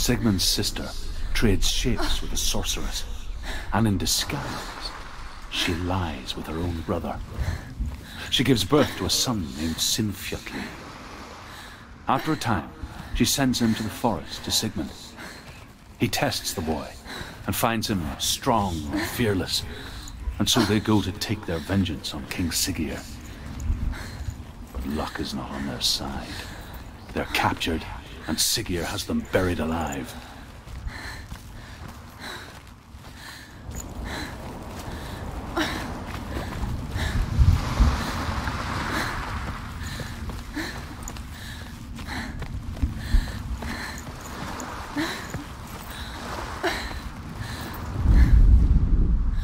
Sigmund's sister trades shapes with a sorceress, and in disguise, she lies with her own brother. She gives birth to a son named Sinfjotli. After a time, she sends him to the forest to Sigmund. He tests the boy and finds him strong and fearless, and so they go to take their vengeance on King Siggeir. But luck is not on their side. They're captured, and Siggeir has them buried alive.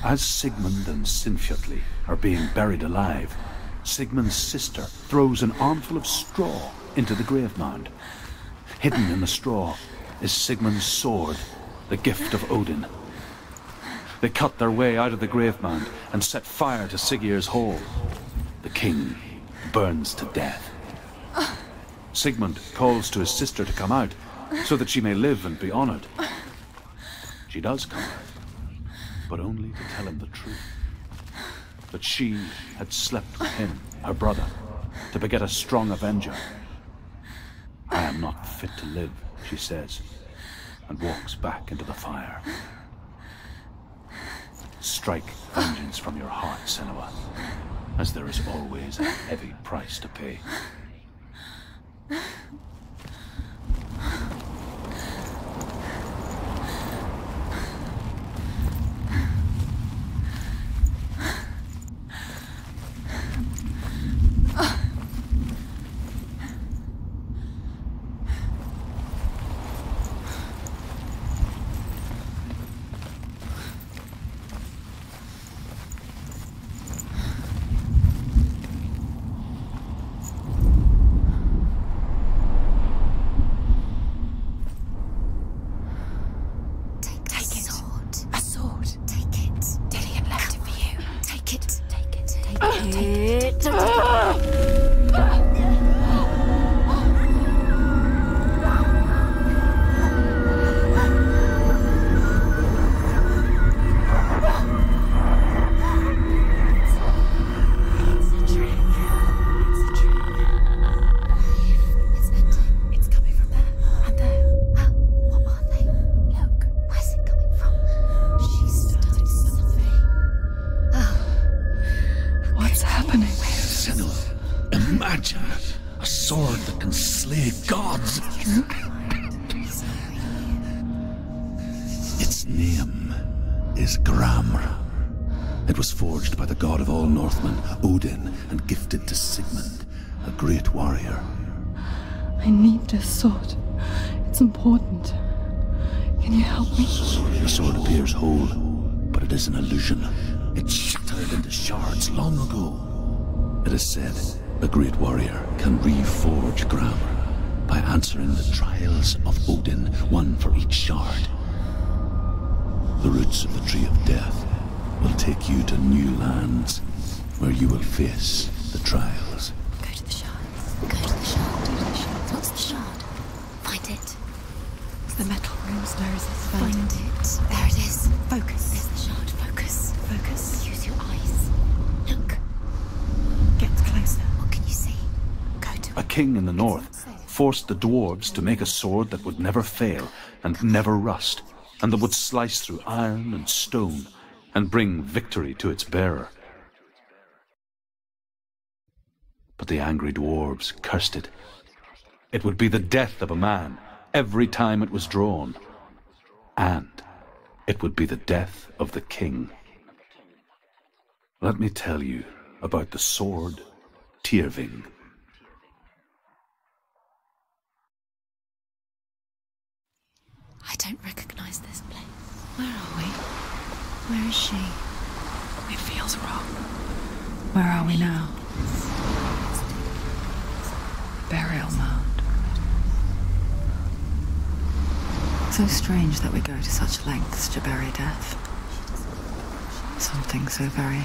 As Sigmund and Sinfjotli are being buried alive, Sigmund's sister throws an armful of straw into the grave mound. Hidden in the straw is Sigmund's sword, the gift of Odin. They cut their way out of the grave mound and set fire to Siggeir's hall. The king burns to death. Sigmund calls to his sister to come out so that she may live and be honored. She does come out, but only to tell him the truth. That she had slept with him, her brother, to beget a strong avenger. I am not fit to live, she says, and walks back into the fire. Strike vengeance from your heart, Senua, as there is always a heavy price to pay. Its name is Gramr. It was forged by the god of all Northmen, Odin, and gifted to Sigmund, a great warrior. I need this sword. It's important. Can you help me? The sword appears whole, but it is an illusion. It shattered into shards long ago. It is said a great warrior can reforge Gramr by answering the trials of Odin, one for each shard. The roots of the Tree of Death will take you to new lands where you will face the trials. Go to the shards. Go to the shard. Go to the shards. What's the shard? Find it. It's the metal runes. Where is it? Find it. There it is. Focus. There's the shard. Focus. Focus. Use your eyes. Look. Get closer. What can you see? Go to it. A king in the north forced the dwarves to make a sword that would never fail and never rust, and that would slice through iron and stone and bring victory to its bearer. But the angry dwarves cursed it. It would be the death of a man every time it was drawn, and it would be the death of the king. Let me tell you about the sword Tyrving. I don't recognize this place. Where are we? Where is she? It feels wrong. Where are we now? Burial mound. So strange that we go to such lengths to bury death. Something so very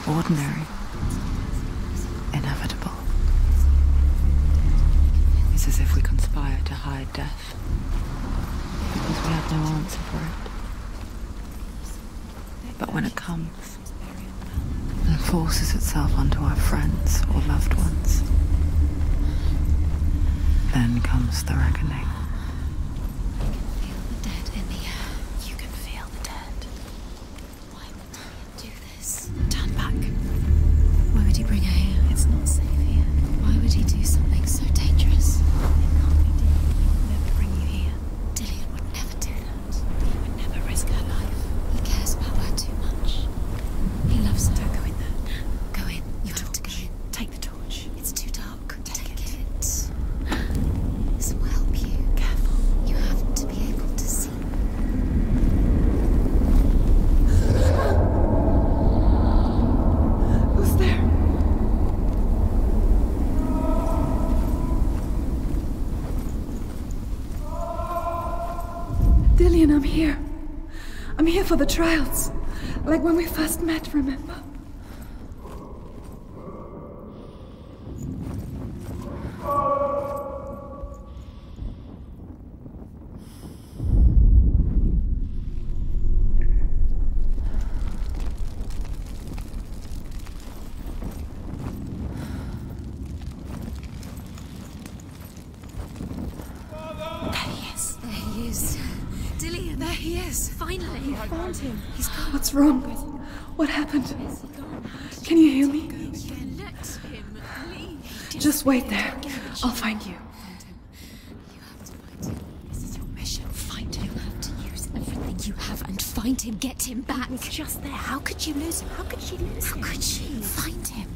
ordinary, inevitable. It's as if we conspire to hide death. because we had no answer for it. But when it comes and forces itself onto our friends or loved ones, then comes the reckoning. Feel the dead in the air. You can feel the dead. Why would he do this? Turn back. Why would he bring her here? It's not safe here. Why would he do something so dangerous? It can't be Dillian. He would never bring you here. Dillian would never do that. He would never risk her life. He cares about her too much. He loves her. Don't go in there. Go in. You have to go in. Take the torch. It's too dark. Take it. This will help you. Careful. You have to be able to see. Who's there? Dillian, I'm here. I'm here for the trials. Like when we first met, remember? Dillian, there he is. Finally. You found him. He's gone. What's wrong? What happened? Where's he gone? Can you hear me? Let him leave. Just wait there. I'll find you. Find him. You have to find him. This is your mission. Find him. You have to use everything you have and find him. Get him back. He was just there. How could you lose him? How could she lose him? How could she? Find him.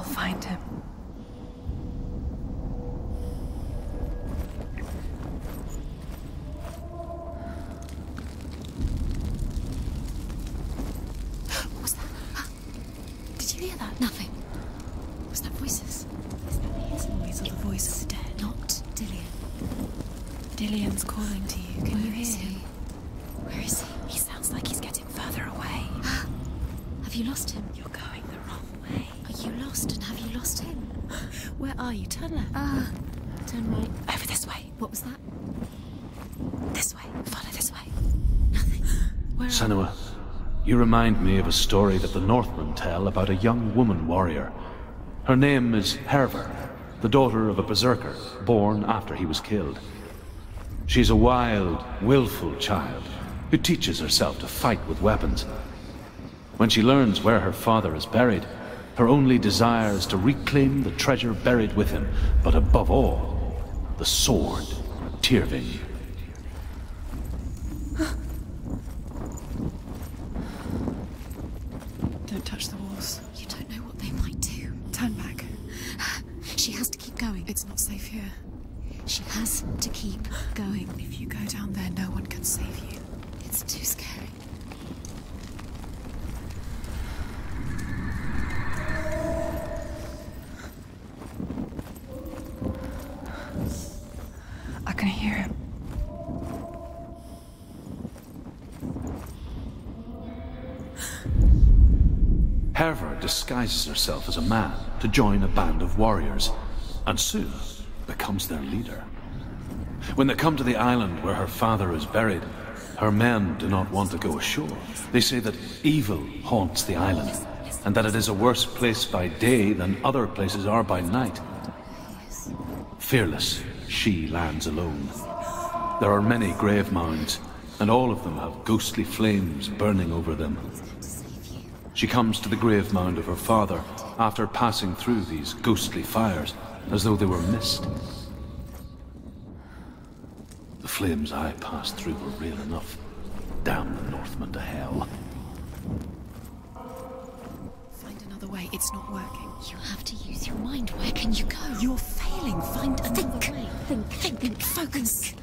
find him. What was that? Did you hear that? Nothing. Was that voices? Is that his voice or the voice of the dead? Not Dillian. Dillian's calling to you. Can you hear him? Where is he? He sounds like he's getting further away. Have you lost him? You're going the wrong way. Are you lost and have you lost him? Where are you? Turn left. Turn right. Over this way. What was that? This way. Follow this way. Nothing. Where are Senua, you remind me of a story that the Northmen tell about a young woman warrior. Her name is Herver, the daughter of a berserker, born after he was killed. She's a wild, willful child who teaches herself to fight with weapons. When she learns where her father is buried, her only desire is to reclaim the treasure buried with him, but above all, the sword, Tyrving. Don't touch the walls. you? Don't know what they might do. Turn back. She has to keep going. It's not safe here. She has to keep going. If you go down there, no one can save you. It's too scary. I can hear him. Herver disguises herself as a man to join a band of warriors, and soon becomes their leader. When they come to the island where her father is buried, her men do not want to go ashore. They say that evil haunts the island, and that it is a worse place by day than other places are by night. Fearless, she lands alone. There are many grave mounds, and all of them have ghostly flames burning over them. She comes to the grave mound of her father after passing through these ghostly fires, as though they were mist. The flames I passed through were real enough. Damn the Northmen to hell. Find another way. It's not working. You have to use your mind. Where can you go? You're failing. Find another way. Think. Focus.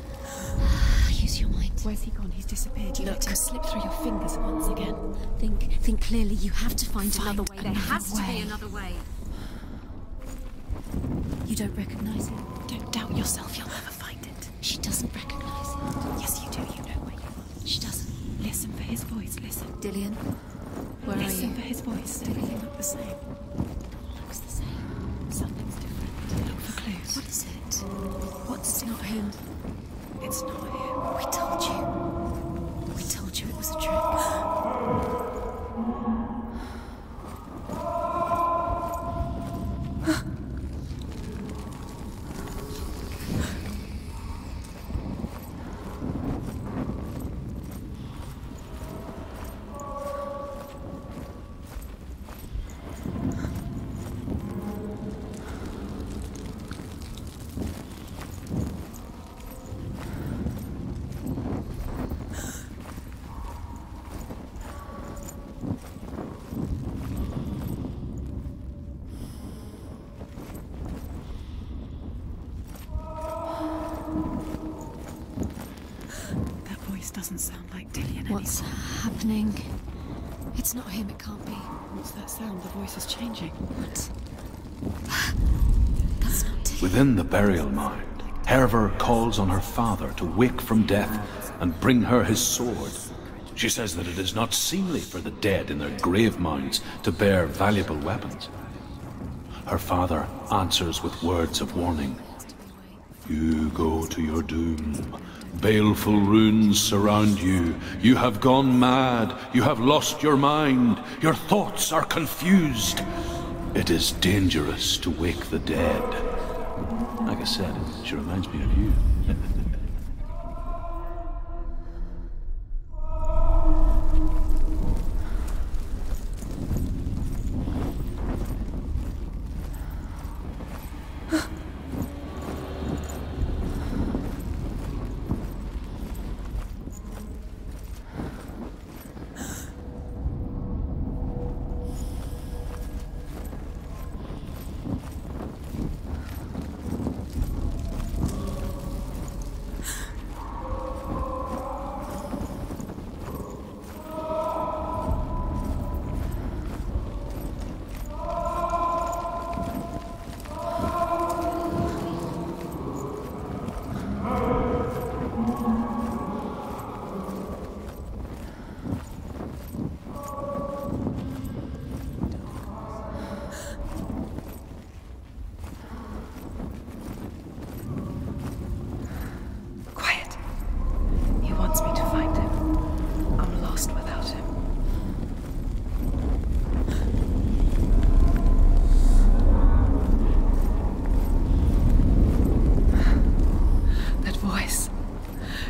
Use your mind. Where's he gone? He's disappeared. You let him slip through your fingers once again. Think clearly. You have to find another way. There another has to be way. another way. You don't recognize him? Don't doubt yourself. You'll never find it. She doesn't recognize him. Yes, you do. You know where you are. She doesn't. Listen for his voice. Listen. Dillian, where Listen are you? for his voice. Everything look the same. Looks the same. Something's different. Look for clues. What is it? What's not him? It's not him. We told you. We told you it was a trick. That voice doesn't sound like Dillian What's anymore. happening? It's not him. It can't be. What's that sound? The voice is changing. What? That's not Dillian. Within the burial mound, Herver calls on her father to wake from death and bring her his sword. She says that it is not seemly for the dead in their grave mounds to bear valuable weapons. Her father answers with words of warning. You go to your doom. Baleful runes surround you. You have gone mad. You have lost your mind. Your thoughts are confused. It is dangerous to wake the dead. Like I said, she reminds me of you.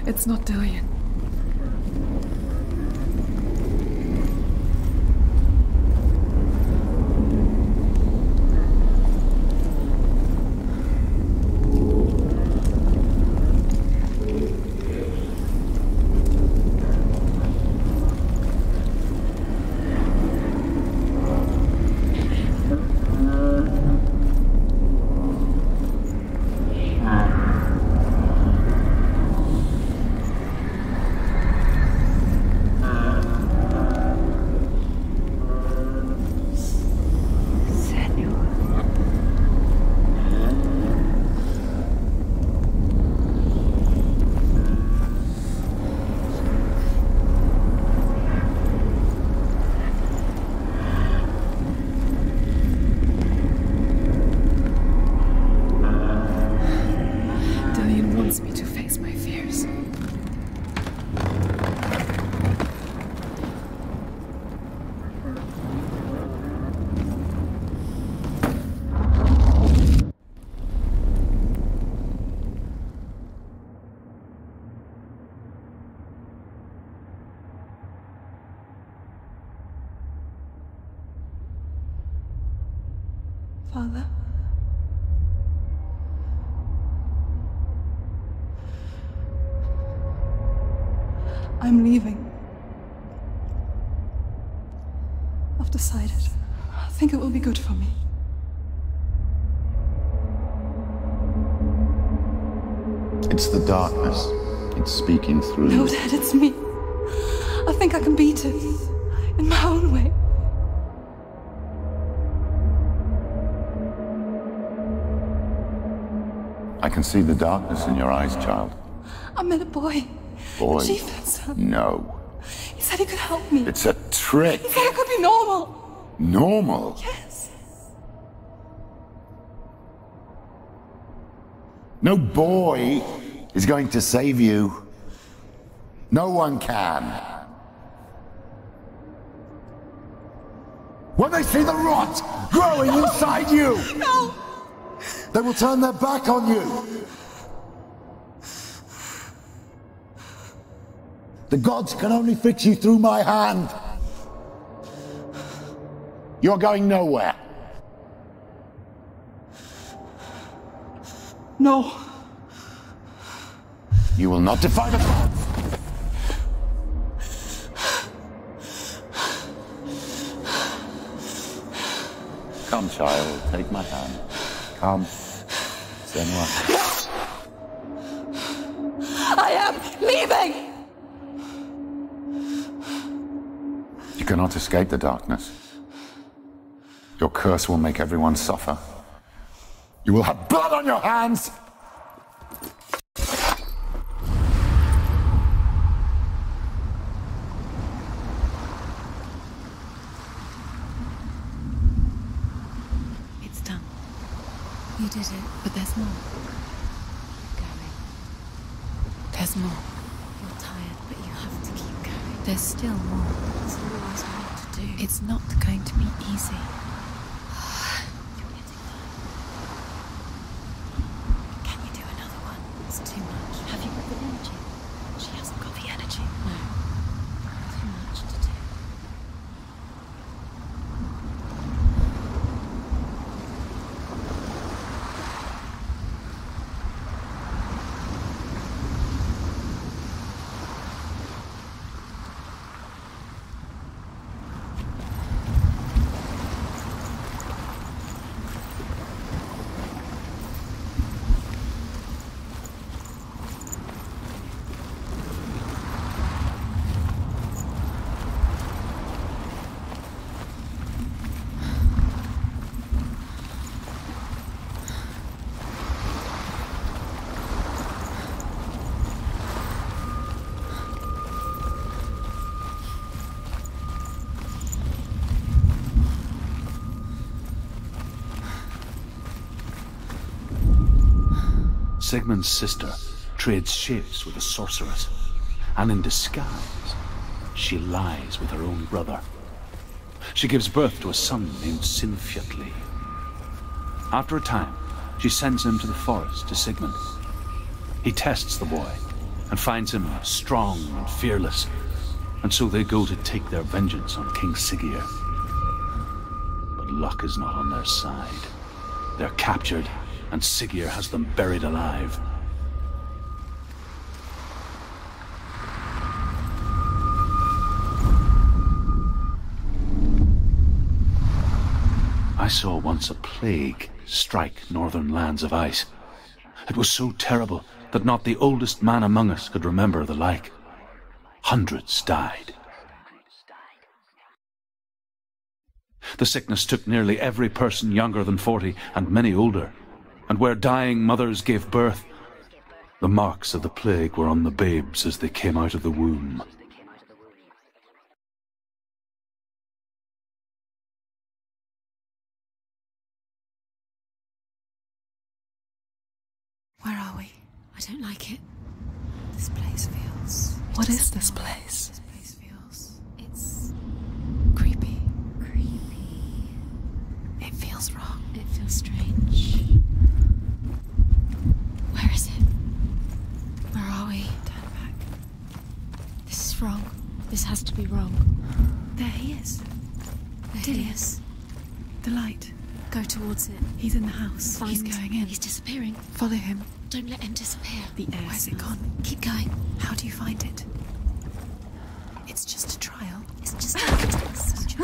It's not Dillian. Father? I'm leaving. I've decided. I think it will be good for me. It's the darkness. It's speaking through No, you. Dad, it's me. I think I can beat it. In my own way. I can see the darkness in your eyes, child. I met a boy. Boy? The chief and son. No. He said he could help me. It's a trick. He said I could be normal. Normal? Yes. No boy is going to save you. No one can. When they see the rot growing inside you, No! they will turn their back on you. The gods can only fix you through my hand. You're going nowhere. No. You will not defy the gods. Come, child, take my hand. Come. Senua. I am leaving! You cannot escape the darkness. Your curse will make everyone suffer. You will have blood on your hands! It's done. You did it, but there's more. Keep going. There's more. You're tired, but you have to keep going. There's still more. There's always more to do. It's not going to be easy. You're getting there. Can you do another one? It's too much. Have you got the energy? She hasn't got the energy. No. Too much to do. Sigmund's sister trades shapes with a sorceress, and in disguise, she lies with her own brother. She gives birth to a son named Sinfjotli. After a time, she sends him to the forest to Sigmund. He tests the boy and finds him strong and fearless. And so they go to take their vengeance on King Siggeir. But luck is not on their side. They're captured, and Siggeir has them buried alive. I saw once a plague strike northern lands of ice. It was so terrible that not the oldest man among us could remember the like. Hundreds died. The sickness took nearly every person younger than 40 and many older, and where dying mothers gave birth, the marks of the plague were on the babes as they came out of the womb. Where are we? I don't like it. This place feels... What is this place? This place feels... It's... creepy. Creepy. It feels wrong. It feels strange. Where is it? Where are we? Turn back. This is wrong. This has to be wrong. There he is. There he is. The light. Go towards it. He's in the house. Find... He's going in. He's disappearing. Follow him. Don't let him disappear. The air. Where's it gone? Keep going. How do you find it? It's just a trial. It's just a test.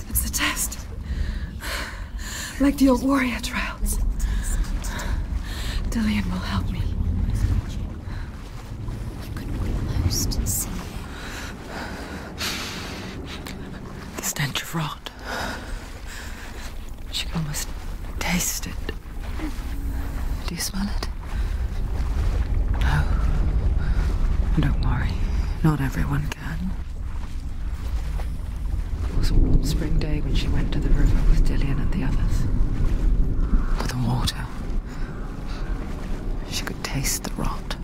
It's a test. Like the old warrior trials. Dillian will help me. You can almost see it. The stench of rot. She can almost taste it. Do you smell it? No. Don't worry. Not everyone can. It was a warm spring day when she went to the river with Dillian and the others. For the water. She could taste the rot.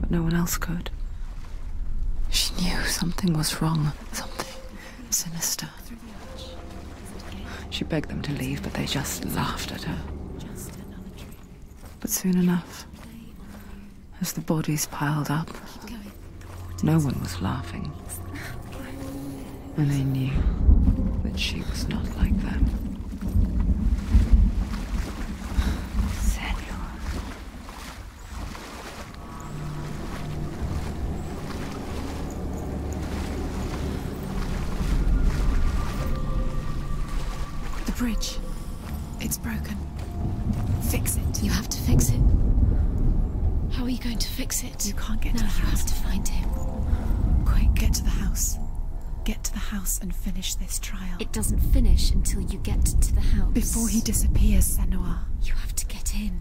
But no one else could. She knew something was wrong. Something sinister. She begged them to leave, but they just laughed at her. But soon enough, as the bodies piled up, no one was laughing. And they knew that she was not like them. Senua. The bridge. It's broken. Fix it. You have to fix it. How are you going to fix it? You can't get to the you house. have to find him. Quick, get to the house. Get to the house and finish this trial. It doesn't finish until you get to the house. Before he disappears, Senua. You have to get in.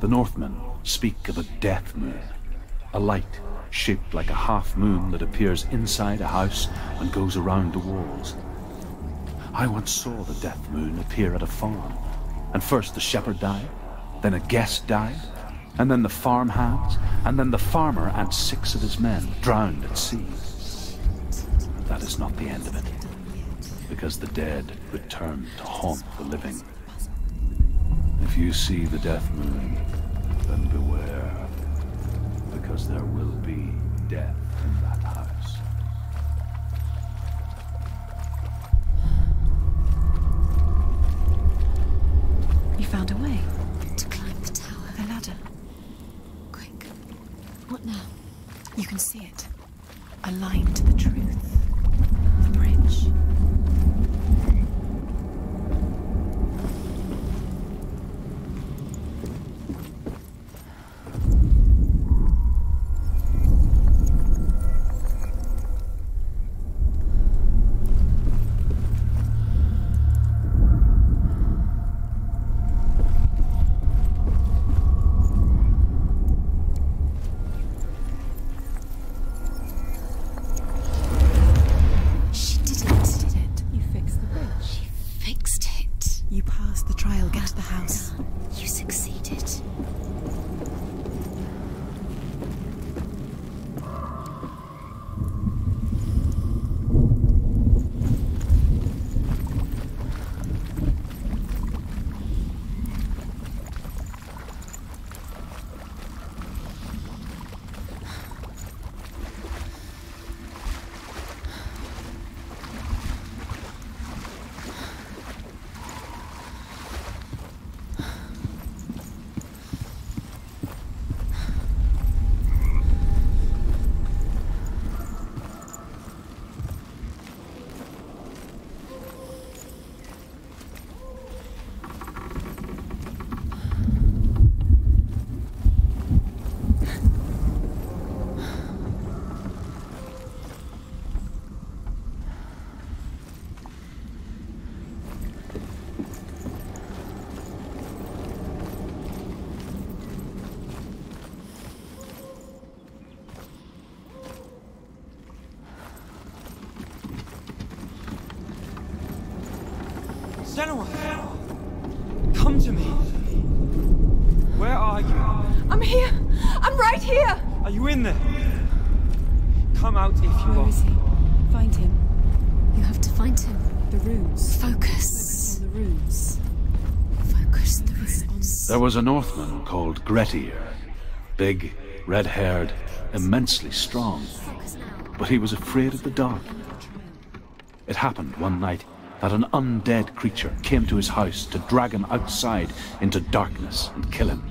The Northmen speak of a death moon, a light shaped like a half moon that appears inside a house and goes around the walls. I once saw the death moon appear at a farm, and first the shepherd died, then a guest died, and then the farm hands, and then the farmer and 6 of his men drowned at sea. But that is not the end of it, because the dead return to haunt the living. If you see the death moon, then beware, because there will be death in that house. You found a way To climb the tower. the ladder. Quick. What now? You can see it. A line to the truth. The bridge. Senua! Come to me! Where are you? I'm here! I'm right here! Are you in there? Come out if you are. Where is he? Find him. You have to find him. The runes. Focus. Focus on the runes. Focus the runes. There was a Northman called Grettir. Big, red-haired, immensely strong. But he was afraid of the dark. It happened one night that an undead creature came to his house to drag him outside into darkness and kill him.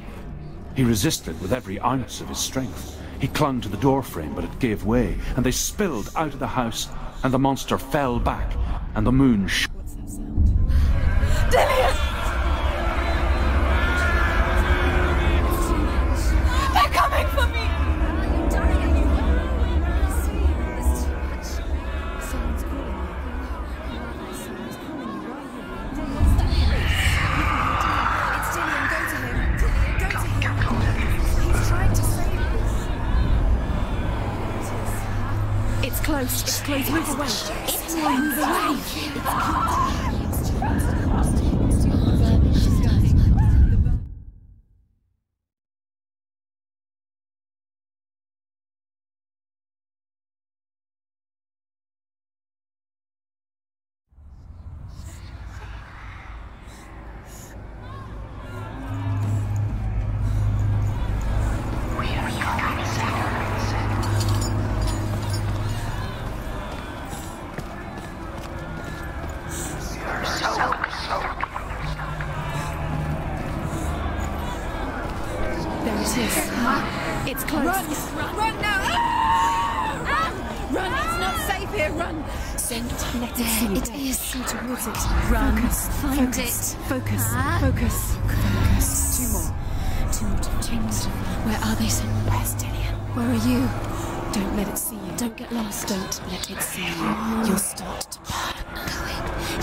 He resisted with every ounce of his strength. He clung to the doorframe, but it gave way, and they spilled out of the house, and the monster fell back, and the moon shone. What's that sound? Dillian! They're coming for me! You're dying. This is too much. Someone's calling you. Someone's calling you. What's that? It's Dillian. Go to him. Go to him. He's trying to save you. It's close. It's close. Move away. It's move away. She's going. There it is. It's close. Run now! Run! It's not safe here. Run! Don't let it see you. It is. Go towards it. Run. Focus. Find it. Focus. Focus. Focus. Two more. Two more to change. Where are they, Senua? Where's Dillian? Where are you? Don't let it see you. Don't get lost. Don't let it see you. You'll start to burn.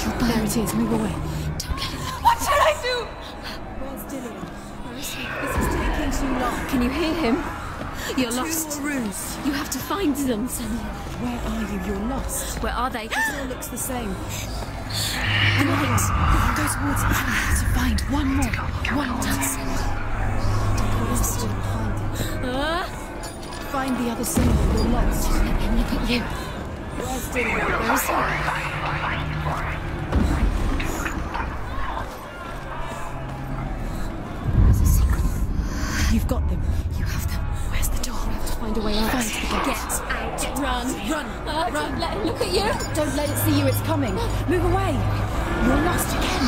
You'll burn. There it is. Move away. Don't let it. What should I do? Where's Dillian? Where is he? This is taking too long. Can you hear him? You're lost. Two more rooms. You have to find them, Senua. Where are you? You're lost. Where are they? This all looks the same. The light. Go towards it. You have to find one more. One more. Don't go lost. Find it. Find the other Senua. You're lost. Let him look at you. Where's Dillian? Where is he? There's a secret. You've got them. You have them. Where's the door? We have to find a way out. Find the gate. Get out. Run. Run. Don't let him look at you. Don't let it see you. It's coming. Move away. You're lost again.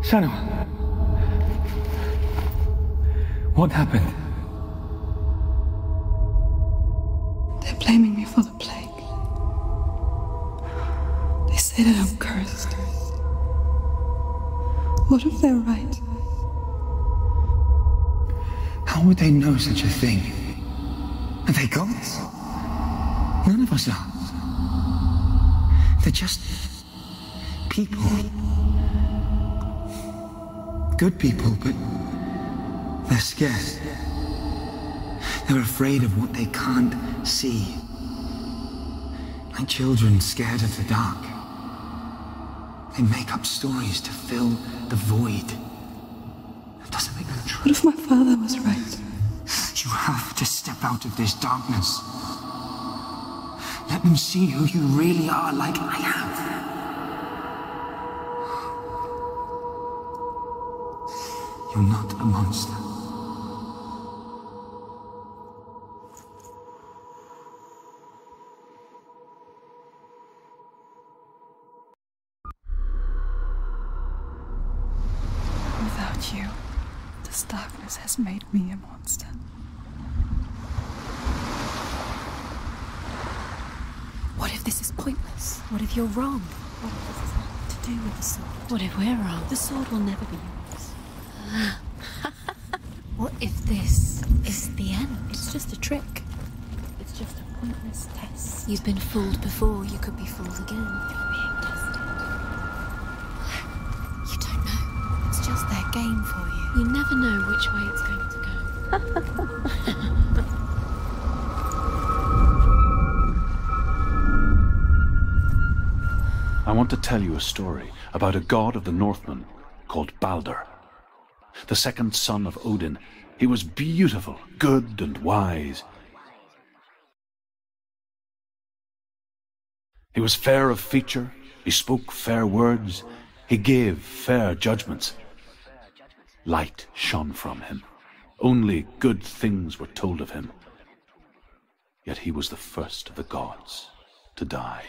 Senua. What happened? They're blaming me for the plague. They say that I'm cursed. What if they're right? How would they know such a thing? Are they gods? None of us are. They're just people. Good people, but they're scared. They're afraid of what they can't see. Like children scared of the dark. They make up stories to fill the void. That doesn't make them true. What if my father was right? You have to step out of this darkness. Let them see who you really are, like I have. You're not a monster. Without you, this darkness has made me a monster. What if this is pointless? What if you're wrong? What if this has nothing to do with the sword? What if we're wrong? The sword will never be yours. What if this is the end? It's just a trick. It's just a pointless test. You've been fooled before. You could be fooled again. You're being tested. You don't know. It's just their game for you. You never know which way it's going to go. I want to tell you a story about a god of the Northmen called Baldur. The second son of Odin. He was beautiful, good, and wise. He was fair of feature, he spoke fair words, he gave fair judgments. Light shone from him. Only good things were told of him. Yet he was the first of the gods to die.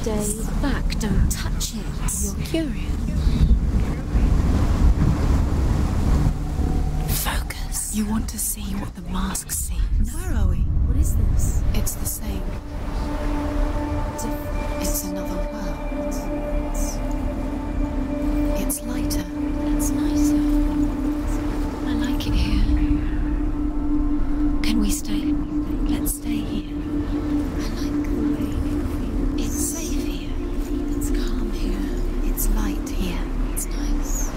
Stay back, don't touch it. You're curious. Focus. You want to see what the mask sees. Where are we? What is this? It's the same. It's another world. It's lighter. It's nicer. I like it here. Can we stay? Let's stay here. I like the way it feels. It's safe here. It's calm here. It's light here. It's nice.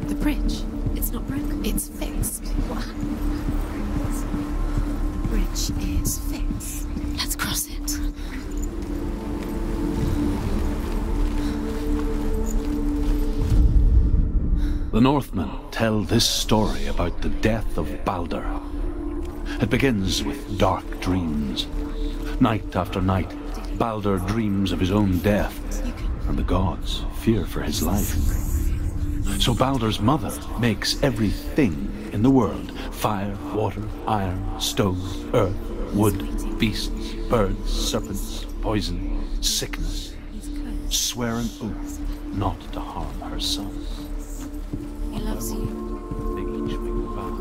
The bridge. It's not broken. It's fixed. What happened? The bridge is fixed. Let's cross it. The Northmen tell this story about the death of Baldur. It begins with dark dreams. Night after night, Baldur dreams of his own death, and the gods fear for his life. So Baldur's mother makes everything in the world: fire, water, iron, stone, earth, wood, beasts, birds, serpents, poison, sickness. Swear an oath not to harm her son. He loves you. They each make a vow.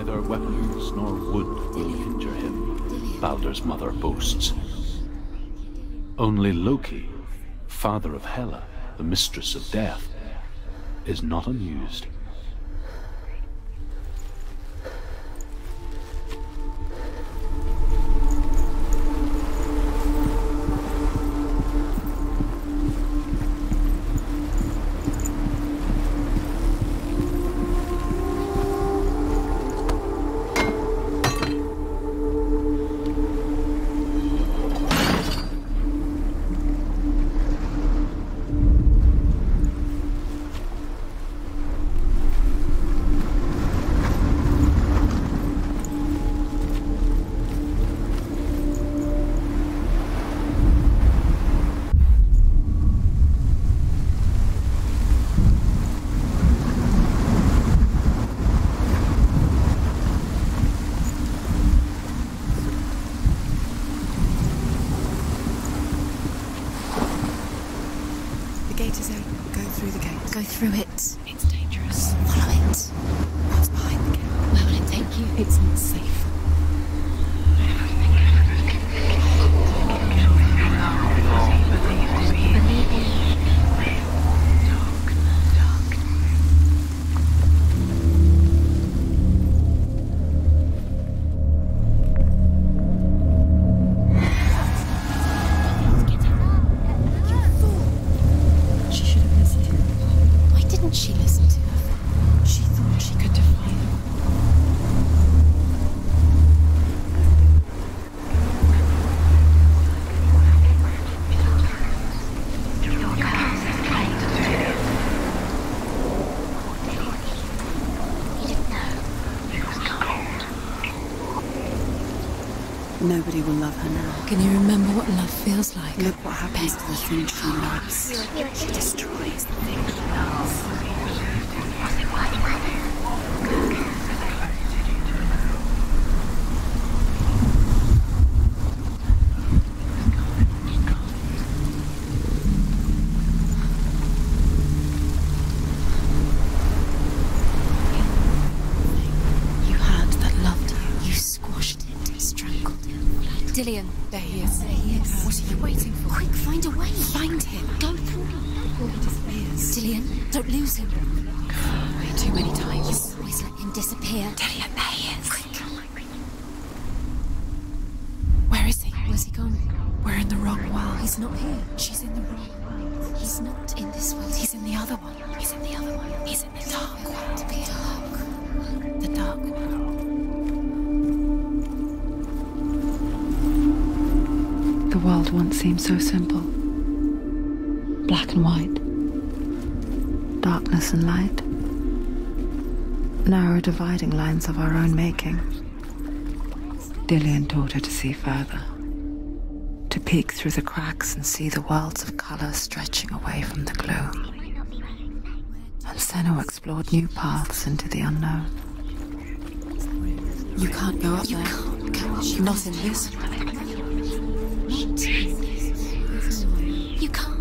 neither weapons nor wood will injure him, Baldur's mother boasts. Only Loki, father of Hela, the mistress of death, is not amused. Go through it. It's dangerous. Follow it. What's behind the gate? Where will it take you? It's not safe. She listened to her. She thought she could defy him. Nobody will love her now. Can you remember what love feels like? Look what happens to the thing she loves. She destroys the thing she loves. You had that loved you. You squashed it, strangled it. Dillion. There he is. There he is. What are you waiting for? Quick, find a way. Find him. Go through before he disappears. Dillion, don't lose him. Way too many times. Always let him disappear. Dillion, there he is. Quick. Where is he? Where's he gone? We're in the wrong world. He's not here. She's in the wrong world. He's not in this world. He's in the other one. He's in the other one. He's in the dark world. To be dark. The dark world. The world once seemed so simple. Black and white. Darkness and light. Narrow dividing lines of our own making. Dillion taught her to see further. To peek through the cracks and see the worlds of color stretching away from the gloom. And Senua explored new paths into the unknown. You can't go up there. You can't go up. Not in this way. You can't.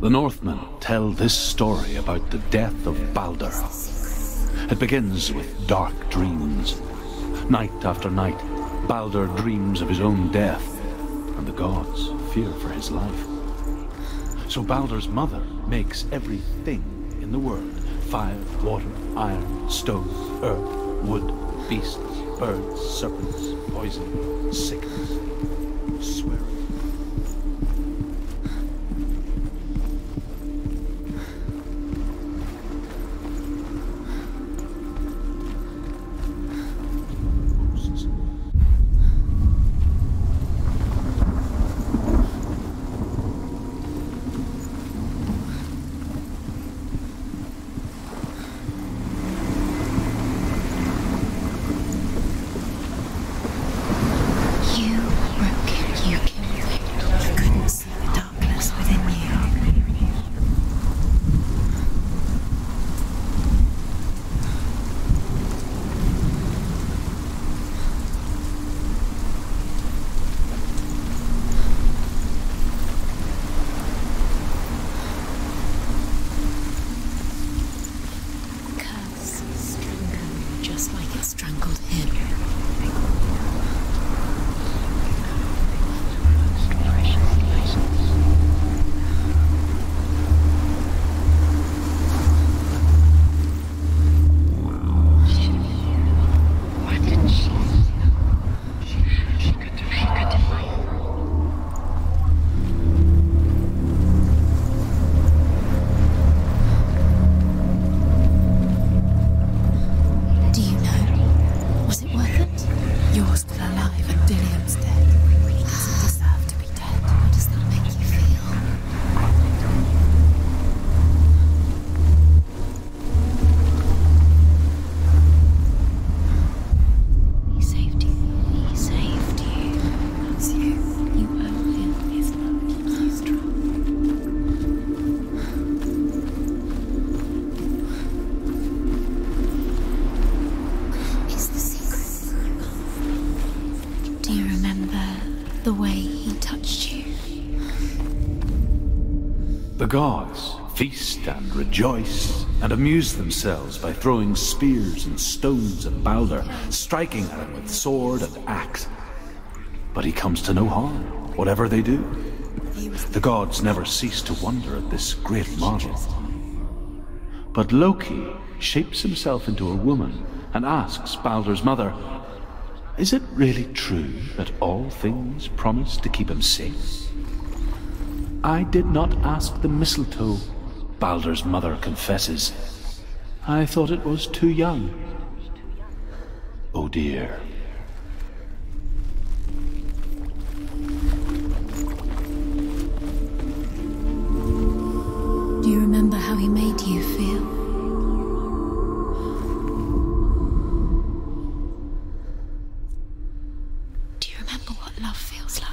The Northmen tell this story about the death of Baldur. It begins with dark dreams. Night after night, Baldur dreams of his own death, and the gods fear for his life. So Baldur's mother makes everything in the world: fire, water, iron, stone, earth, wood, beasts, birds, serpents, poison, sickness, swearing. the way he touched you. The gods feast and rejoice and amuse themselves by throwing spears and stones at Baldur, striking at him with sword and axe. But he comes to no harm, whatever they do. The gods never cease to wonder at this great marvel. But Loki shapes himself into a woman and asks Baldur's mother, "Is it really true that all things promise to keep him safe?" "I did not ask the mistletoe," Baldur's mother confesses. "I thought it was too young." Oh dear. Do you remember how he made you feel? Do you remember what love feels like?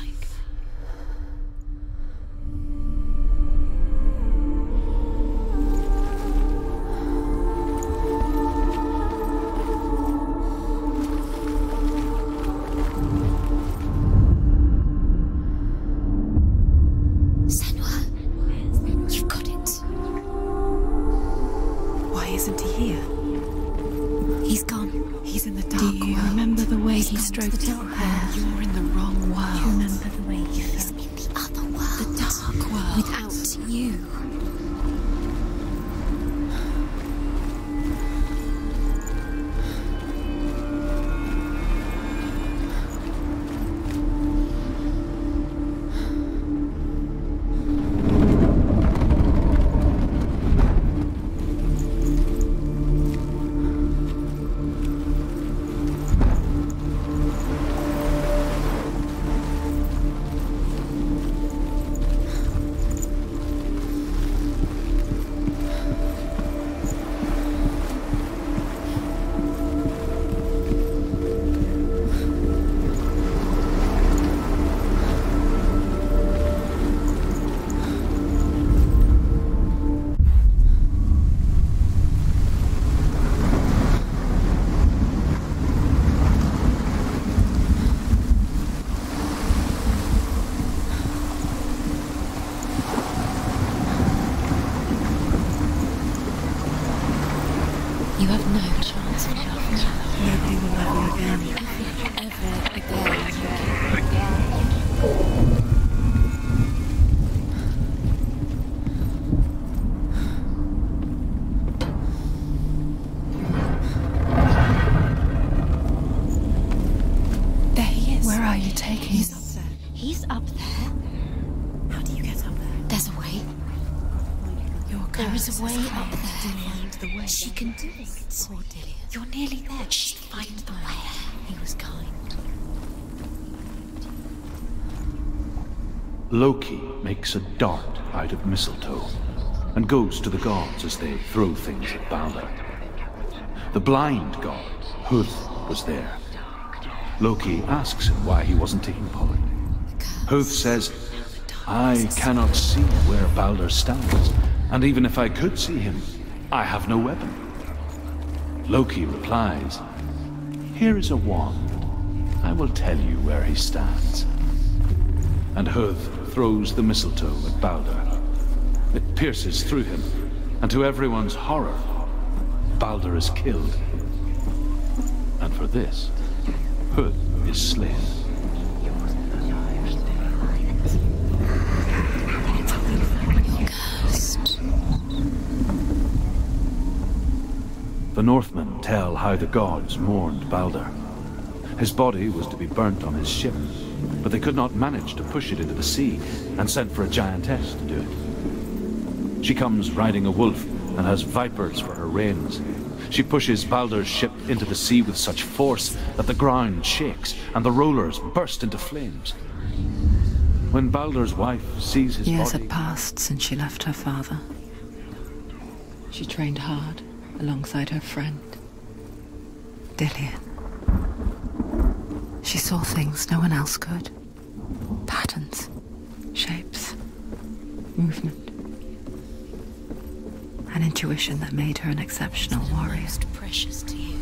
Stroked your hair. You're in the wrong world. Do you remember the way you felt? In the other world. The dark world. Without you. You have no chance of love now. Nobody will love you again. Ever again. There he is. Where are you taking? He's up there. He's up there? How do you get up there? There's a way. There is a way up there. She can do it. You're nearly there. Just find the way. He was kind. Loki makes a dart out of mistletoe and goes to the gods as they throw things at Baldur. The blind god, Huth, was there. Loki asks him why he wasn't taking part. Huth says, "I cannot see where Baldur stands, and even if I could see him, I have no weapon." Loki replies, "Here is a wand. I will tell you where he stands." And Huth throws the mistletoe at Baldur. It pierces through him, and to everyone's horror, Baldur is killed. And for this, Huth is slain. The Northmen tell how the gods mourned Baldur. His body was to be burnt on his ship, but they could not manage to push it into the sea and sent for a giantess to do it. She comes riding a wolf and has vipers for her reins. She pushes Baldur's ship into the sea with such force that the ground shakes and the rollers burst into flames. When Baldur's wife sees his Years body... had passed since she left her father. She trained hard alongside her friend, Dillian. She saw things no one else could. Patterns, shapes, movement. An intuition that made her an exceptional warrior. Most precious to you.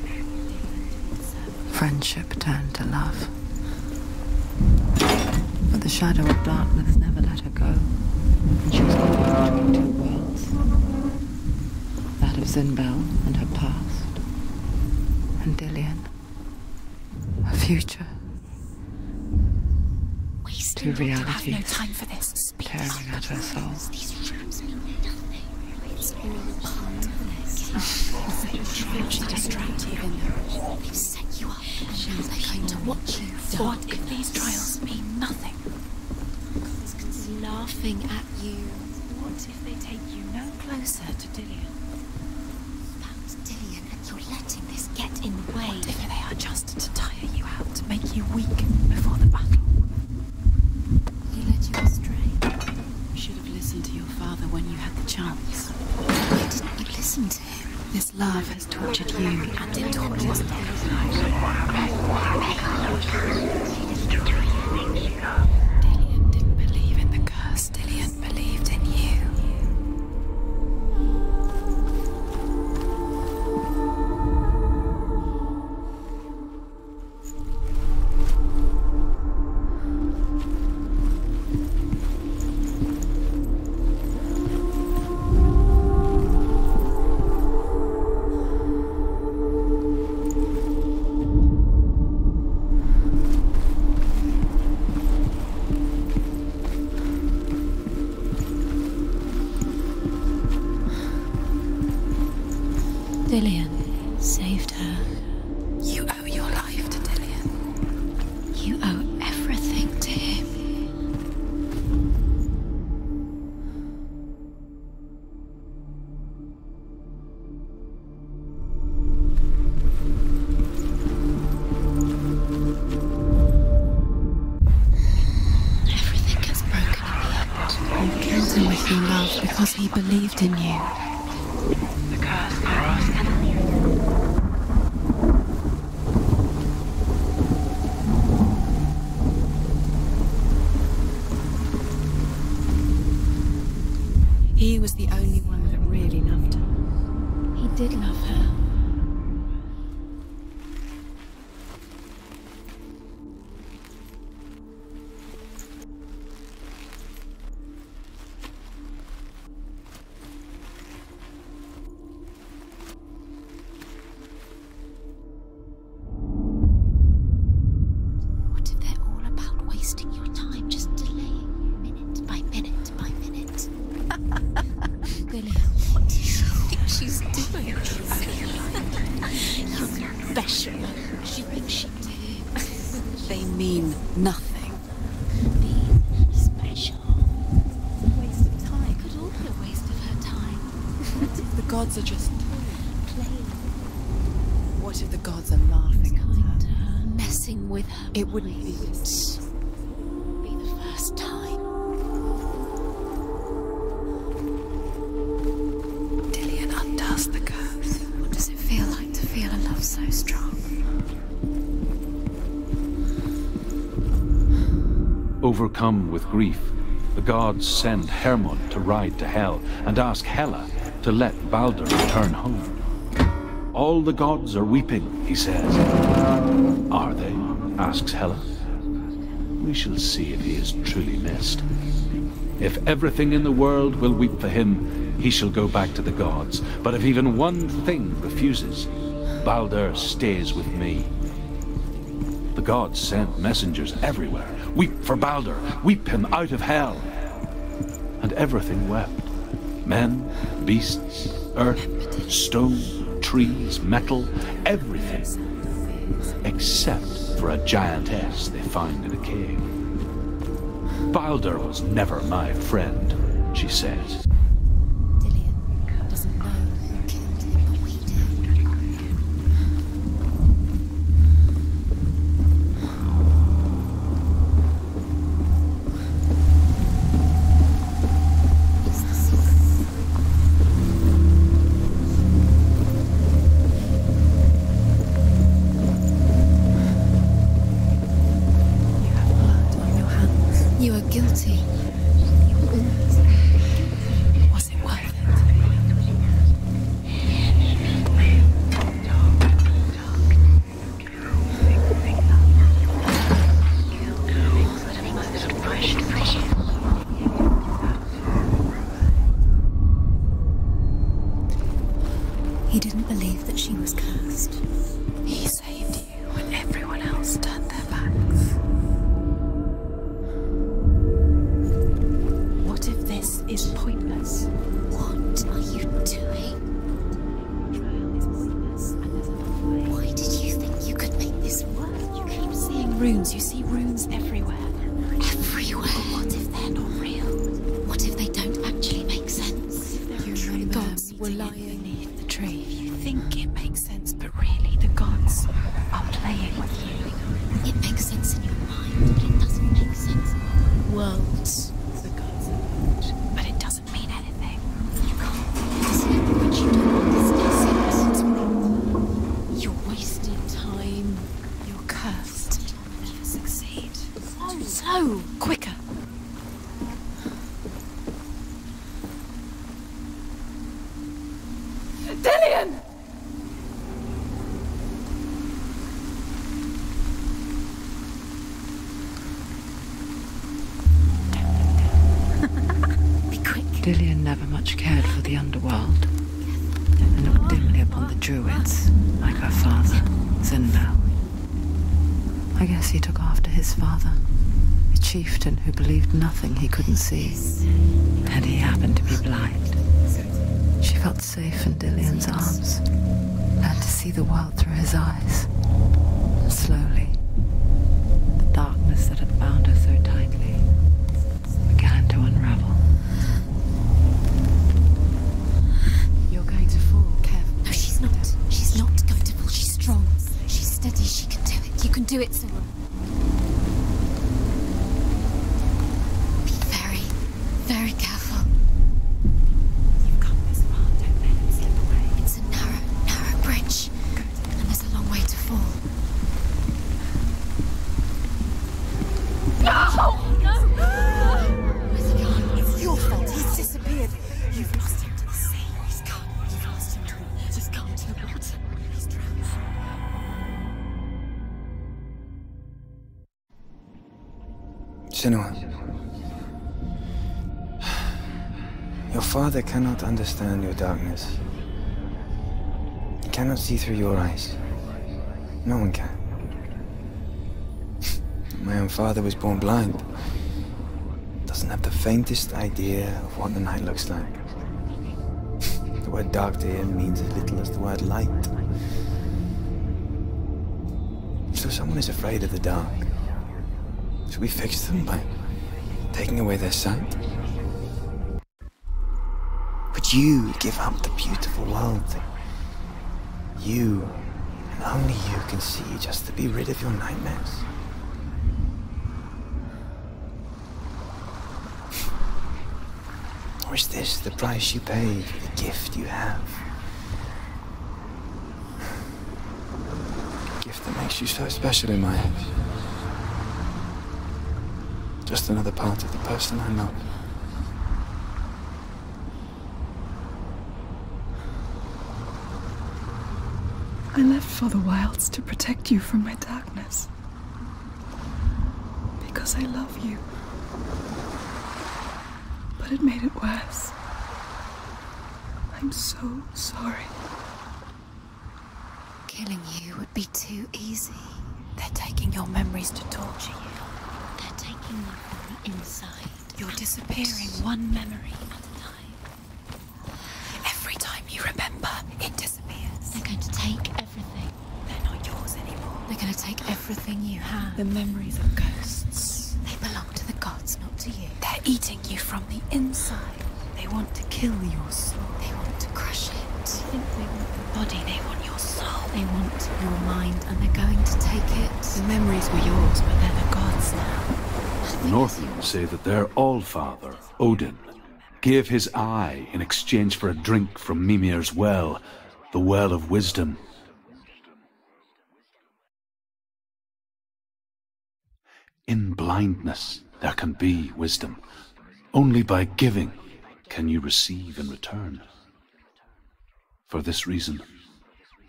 Friendship turned to love. But the shadow of darkness never let her go. And she was caught between two worlds. That of Zinbel and her past. And Dillian. Her future. To reality. No time for this. Speak tearing up. at her soul. These rooms mean nothing. It's all part of this. She distracted you in there. They've set you up. They're going to watch you. What if these trials mean nothing? Laughing at you. What if they take you no closer to Dillian? That's Dillian, and you're letting this get in the way. What if they are just to tire you out, to make you weak before the battle? He led you astray. You should have listened to your father when you had the chance. Why didn't you listen to him? This love has tortured you, and it tortures them. Dillian didn't believe in the curse. Dillian believed in you. Dillian saved her. You owe your life to Dillian. You owe everything to him. Everything gets broken in the end. You killed him with your love because he believed in you. The curse crossed. He was the only one that really loved her. He did love her. What if they're all about wasting your time, just delaying minute by minute by minute? Dillian, what do you think she's doing? You special. She brings shit to him. They mean nothing. Being special. Waste of time. It could all be a waste of her time. What if the gods are just playing? What if the gods are laughing at her? Messing with her. It wouldn't be this. Be the first time. Dillian undoes the curse. What does it feel like to feel a love so strong? Overcome with grief, the gods send Hermod to ride to Hell and ask Hela to let Baldur return home. All the gods are weeping, he says. Are they? Asks Hela. We shall see if he is truly missed. If everything in the world will weep for him, he shall go back to the gods. But if even one thing refuses, Baldur stays with me. The gods sent messengers everywhere. Weep for Baldur, weep him out of Hell. And everything wept. Men, beasts, earth, stone, trees, metal, everything. Except for a giantess they find in a cave. Baldur was never my friend, she says. Dillian doesn't know who killed him, but we do. It's the secret. You have blood on your hands. You are guilty. Was it worth it? runes. You see runes everywhere. Everywhere. What if they're not real? What if they don't actually make sense? The gods were lying beneath the tree. You think it makes sense, but really the gods are playing with you. It makes sense in your mind, but it doesn't make sense in the world. The gods are good, but it doesn't mean anything. You can't understand what you don't understand. You're wasting time. You're cursed. You succeed. So quicker. Dillian! Be quick. Dillian never much cared for the underworld, and looked dimly upon the druids, like her father, Zindel. I guess he took after his father, a chieftain who believed nothing he couldn't see, and he happened to be blind. She felt safe in Dillian's arms, learned to see the world through his eyes. And slowly, the darkness that had bound her so tightly began to unravel. You're going to fall, careful. No, she's not. She's not going to fall. She's strong. She's steady. She can do it. You can do it, Senua. Be very, very careful. You've come this far, don't let it slip away. It's a narrow, narrow bridge. And there's a long way to fall. No! No! Where's he gone? It's your fault. He's disappeared. You've lost him to the sea. He's gone. You've lost him to it. Just come to the water. He's drowned. Senua. Your father cannot understand your darkness. He cannot see through your eyes. No one can. My own father was born blind. Doesn't have the faintest idea of what the night looks like. The word dark to him means as little as the word light. So someone is afraid of the dark. Should we fix them by taking away their sight? Would you give up the beautiful world that you, and only you, can see just to be rid of your nightmares? Or is this the price you pay for the gift you have? A gift that makes you so special in my eyes. Just another part of the person I love. I left for the wilds to protect you from my darkness. Because I love you. But it made it worse. I'm so sorry. Killing you would be too easy. They're taking your memories to torture you. They're taking you from the inside. You're disappearing one memory at a time. Every time you remember, it disappears. They're going to take everything. They're not yours anymore. They're going to take everything you have. The memories of ghosts. They belong to the gods, not to you. They're eating you from the inside. They want to kill your soul. They want to crush it. They think they want the body. They want your soul. They want your mind, and they're going to take it. The memories were yours, but they're the gods now. The Northmen say that their Allfather, Odin, gave his eye in exchange for a drink from Mimir's well, the Well of Wisdom. In blindness there can be wisdom. Only by giving can you receive in return. For this reason,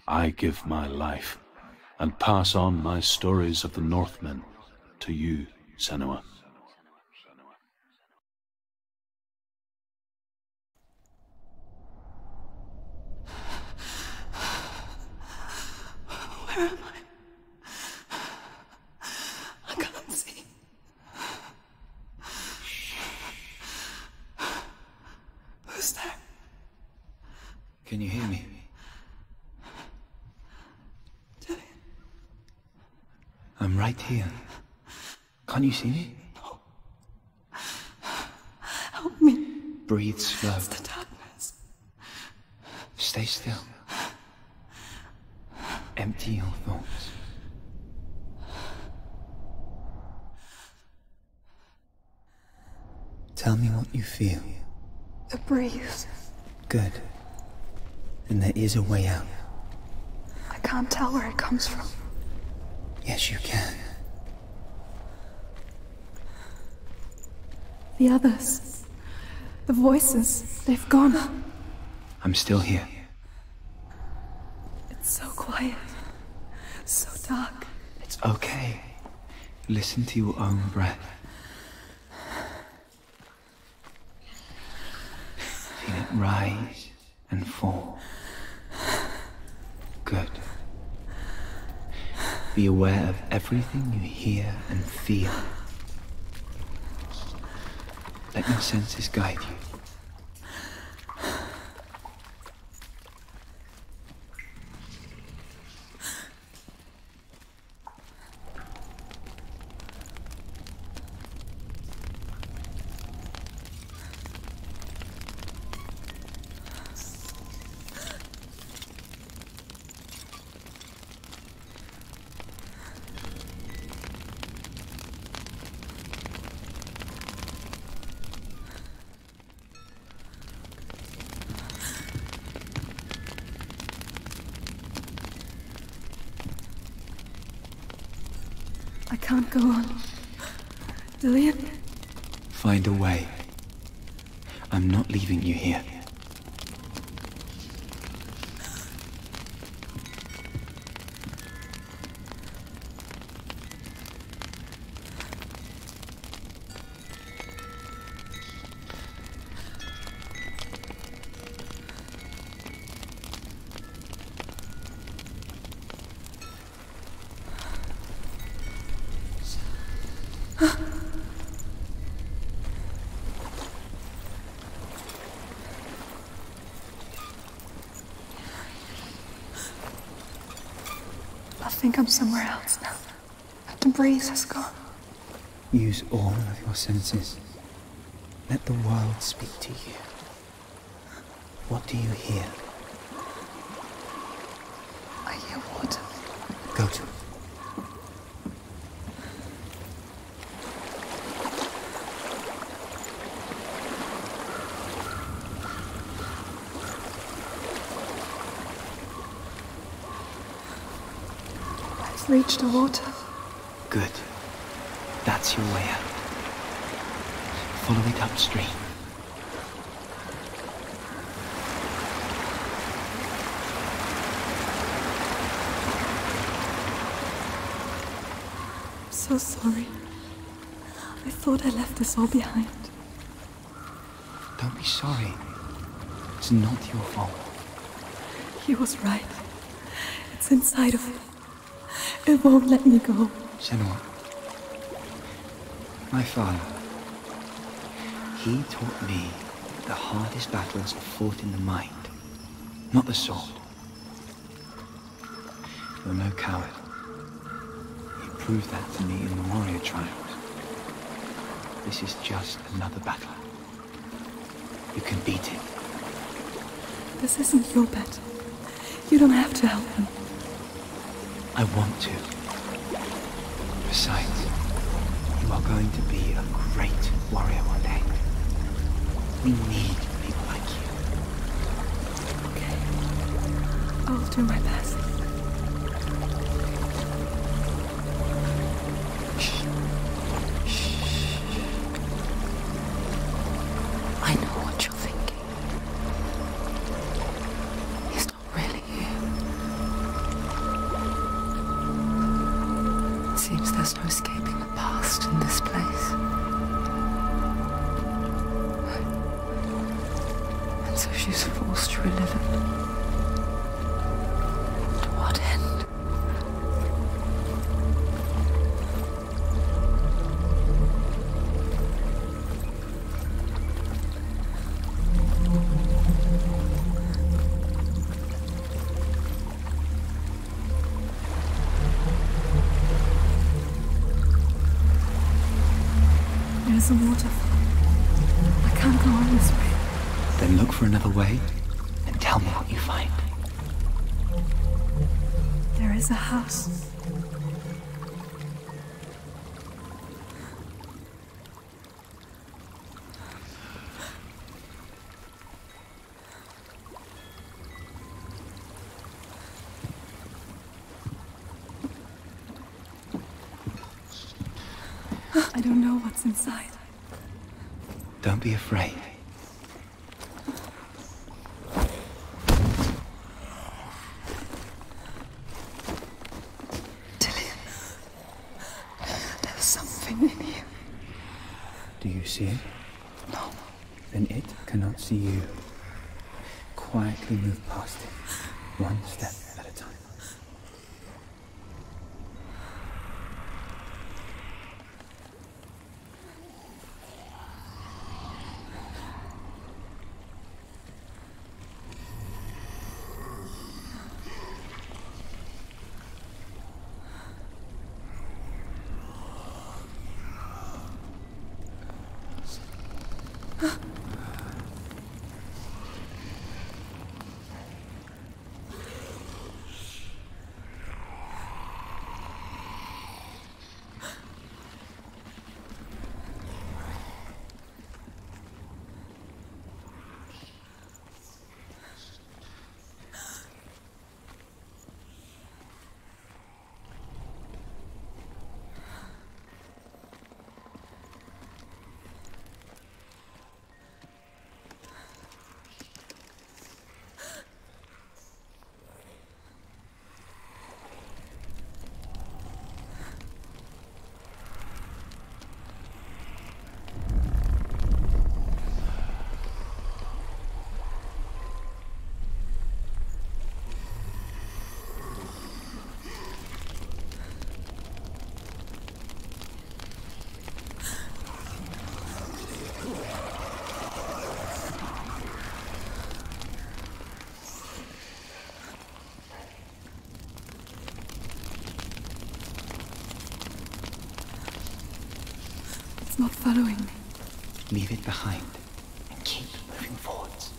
I give my life and pass on my stories of the Northmen to you, Senua. Where am I? I can't see. Who's there? Can you hear me? I'm right right here. Can't you see me? No. Help me. Breathe slow. It's the darkness. Stay still. Empty your thoughts. Tell me what you feel. The breeze. Good. And there is a way out. I can't tell where it comes from. Yes, you can. The others. The voices. They've gone. I'm still here. It's so quiet. So dark. It's okay. Listen to your own breath. Feel it rise and fall. Good. Be aware of everything you hear and feel. Let your senses guide you. I can't go on. Dillian? Find a way. I'm not leaving you here. I think I'm somewhere else now. The breeze has gone. Use all of your senses. Let the world speak to you. What do you hear? I hear water. Go to it. I've reached the water. Good. That's your way out. Follow it upstream. I'm so sorry. I thought I left this all behind. Don't be sorry. It's not your fault. He was right. It's inside of me. It won't let me go. Senua. My father. He taught me the hardest battles are fought in the mind, not the sword. You're no coward. He proved that to me in the warrior trials. This is just another battle. You can beat it. This isn't your battle. You don't have to help him. I want to. Besides, you are going to be a great warrior one day. We need people like you. Okay. I'll do my best. I know what you're thinking. He's not really here. Seems there's no escaping the past in this place. And so she's forced to relive it. To what end? is a waterfall. I can't go on this way. Then look for another way and tell me what you find. There is a house. I don't know what's inside. Don't be afraid. There's something in here. Do you see it? No. Then it cannot see you. Quietly move past it, one step at a time. It's not following me. Leave it behind and keep moving forwards.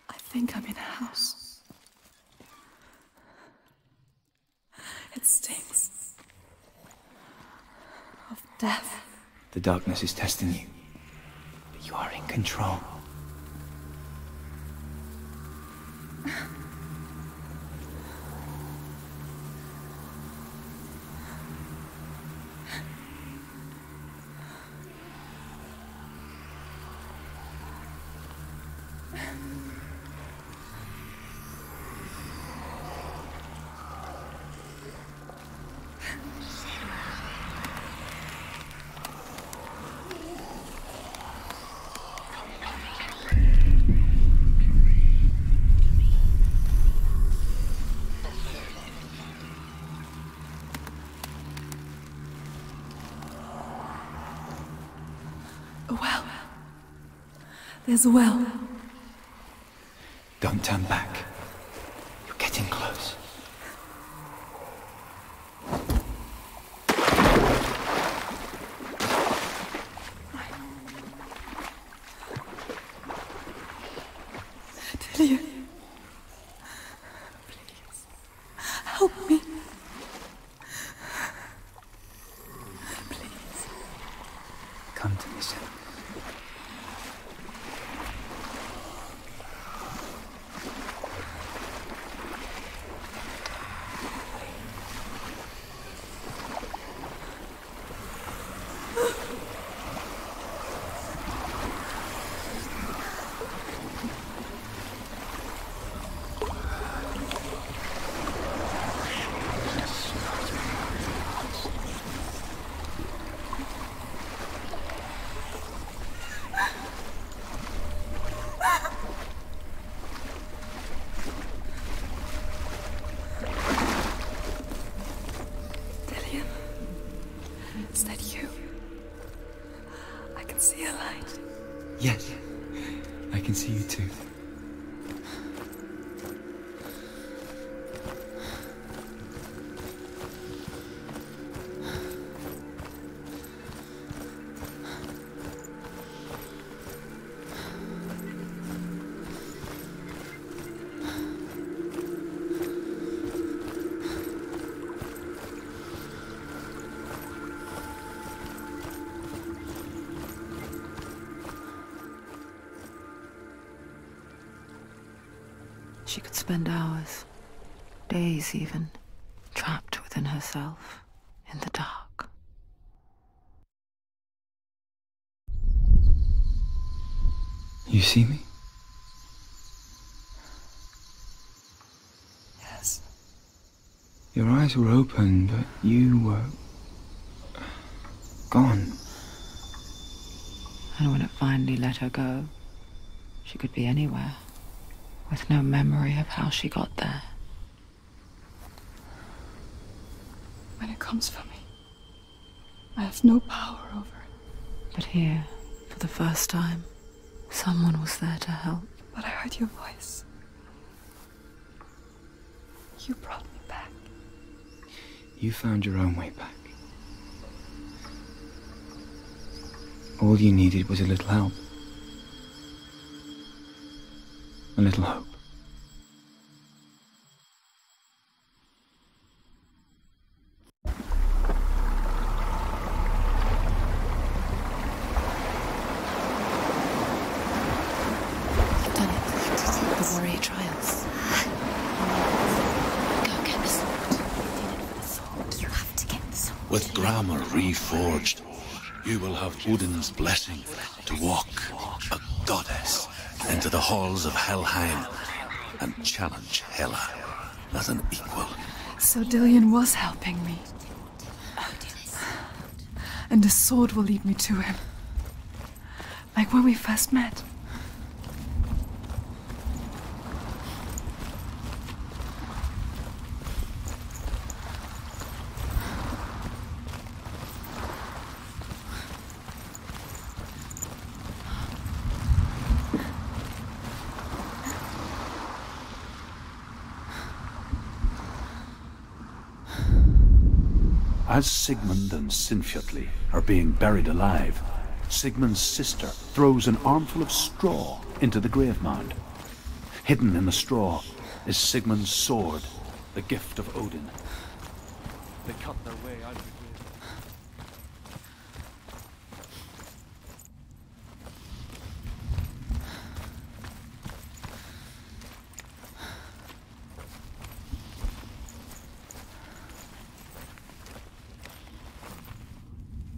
I think I'm in a house. It stinks of death. The darkness is testing you, but you are in control. There's a well. Don't turn back. You're getting close. Delia. Please. Help me. Please. Come to me, son. Is that you? I can see a light. Yes, I can see you too. She could spend hours, days even, trapped within herself, in the dark. You see me? Yes. Your eyes were open, but you were gone. And when it finally let her go, she could be anywhere, with no memory of how she got there. When it comes for me, I have no power over it. But here, for the first time, someone was there to help. But I heard your voice. You brought me back. You found your own way back. All you needed was a little help. A little hope. You've done it. The warrior trials. Go get the sword. You did it for the sword. You have to get the sword. With grammar reforged, you will have Odin's blessing to walk, a goddess, into the halls of Helheim and challenge Hela as an equal. So Dillion was helping me. And the sword will lead me to him. Like when we first met. As Sigmund and Sinfjotli are being buried alive, Sigmund's sister throws an armful of straw into the grave mound. Hidden in the straw is Sigmund's sword, the gift of Odin. They cut their way out of the grave.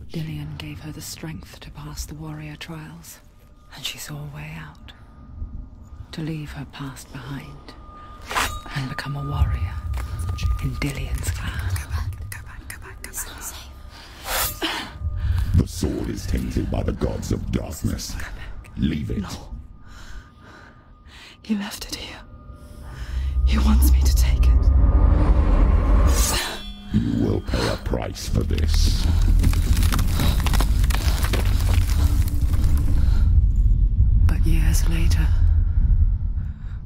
Dillion gave her the strength to pass the warrior trials, and she saw a way out. To leave her past behind, and become a warrior in Dillion's clan. Go back. It's not safe. The sword is tainted by the gods of darkness. Leave it. No. He left it here. He wants me to take it. You will pay a price for this. But Years later,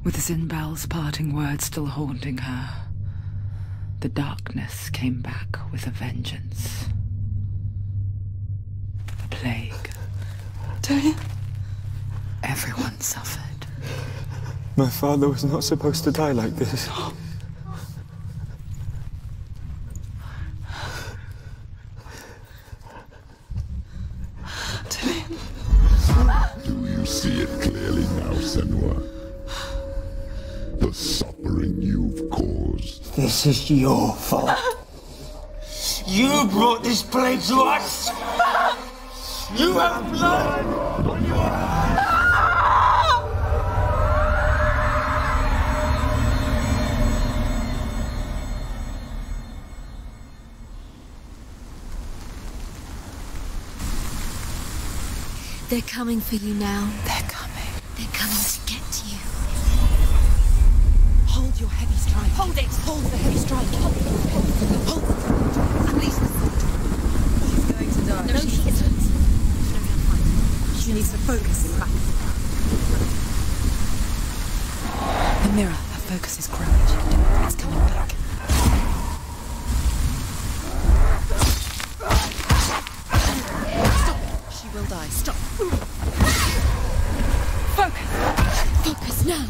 with Zinbal's parting words still haunting her, the darkness came back with a vengeance. The plague. Darian? Everyone suffered. My father was not supposed to die like this. Do you see it clearly now, Senua? The suffering you've caused. This is your fault. You brought this plague to us! You have blood on your hands! They're coming for you now. They're coming. They're coming to get to you. Hold your heavy strike. Hold it! Hold the heavy strike. Hold it. Unleash the sword. She's going to die. No, she isn't. No, you're fine. She needs to focus in battle. The mirror, her focus is growing. It's coming back. Stop! She will die. Stop. Focus! Focus now!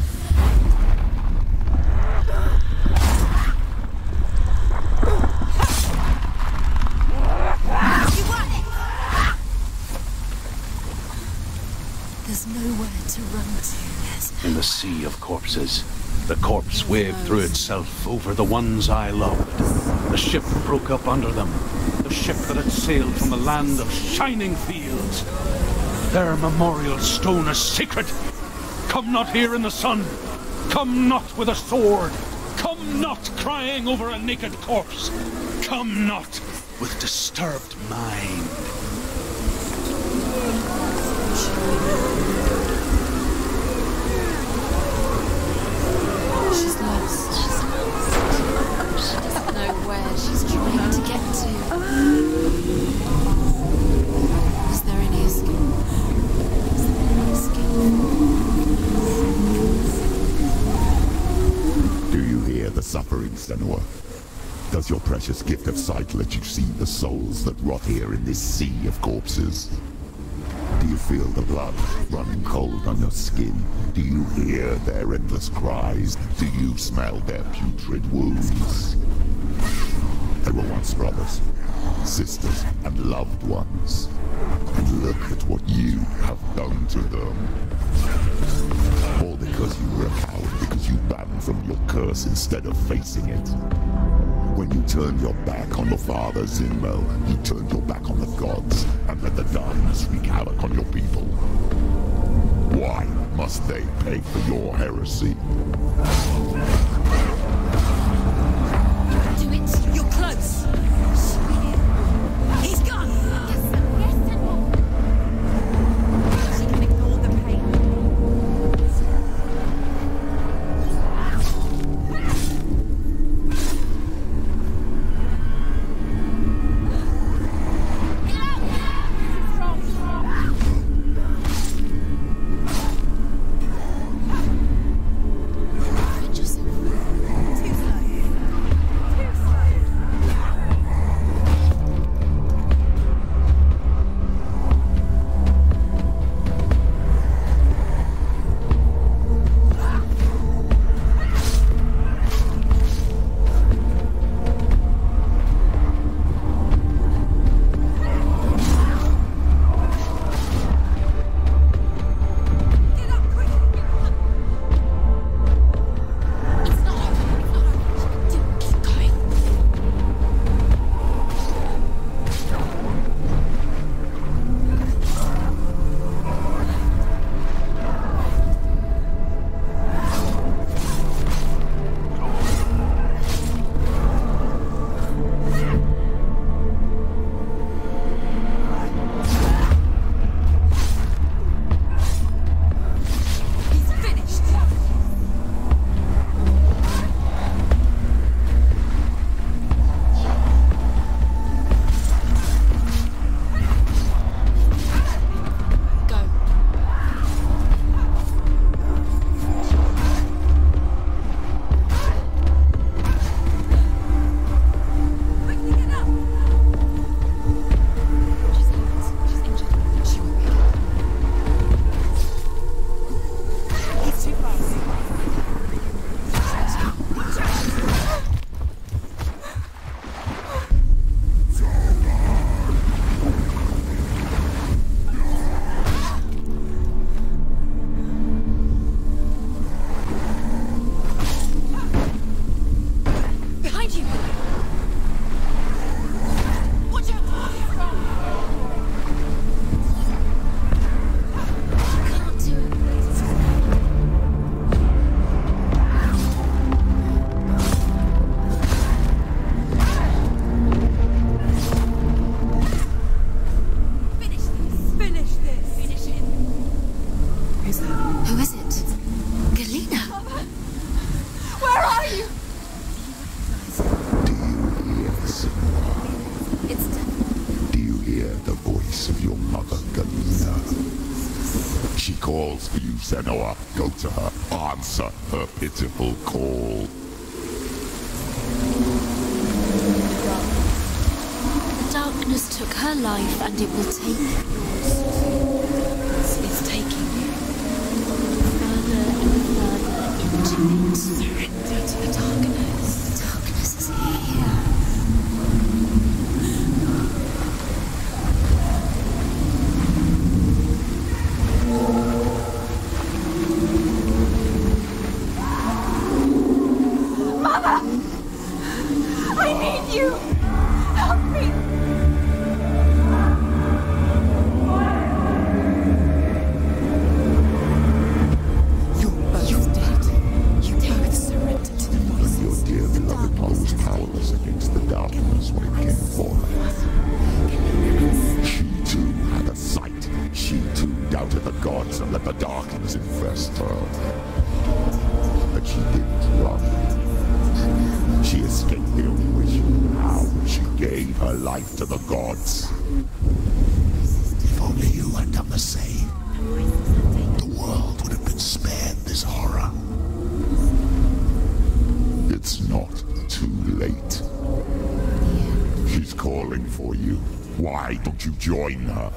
You won it! There's nowhere to run to. In the sea of corpses, the corpse waved through itself over the ones I loved. The ship broke up under them. The ship that had sailed from the land of shining fields. Their memorial stone is sacred. Come not here in the sun. Come not with a sword. Come not crying over a naked corpse. Come not with disturbed mind. She's lost. She doesn't know where she's trying to get to. Is there any escape? Is there any escape? Do you hear the suffering, Senua? Does your precious gift of sight let you see the souls that rot here in this sea of corpses? Do you feel the blood running cold on your skin? Do you hear their endless cries? Do you smell their putrid wounds? They were once brothers, sisters, and loved ones. And look at what you have done to them. All because you were a coward, because you banned from your curse instead of facing it. When you turned your back on your father, Zinmel, you turned your back on the gods and let the darkness wreak havoc on your people. Why must they pay for your heresy? Do it! You're close! He's gone! She can ignore the pain. voice of your mother, Galena. She calls for you, Senua. Go to her. Answer her pitiful call. The darkness took her life, and it will take yours. It's taking you further and further into it. Surrender to the darkness. The darkness is here. Mother! I need you! Help me! You're dead. You both surrendered to the voices. Your dear beloved was powerless against the darkness when it came for her. She too had a sight. She too doubted the gods and let the darkness infest her. But she didn't run. She escaped the only way she knew how. She gave her life to the gods. If only you had done the same, the world would have been spared this horror. It's not too late. She's calling for you. Why don't you join her?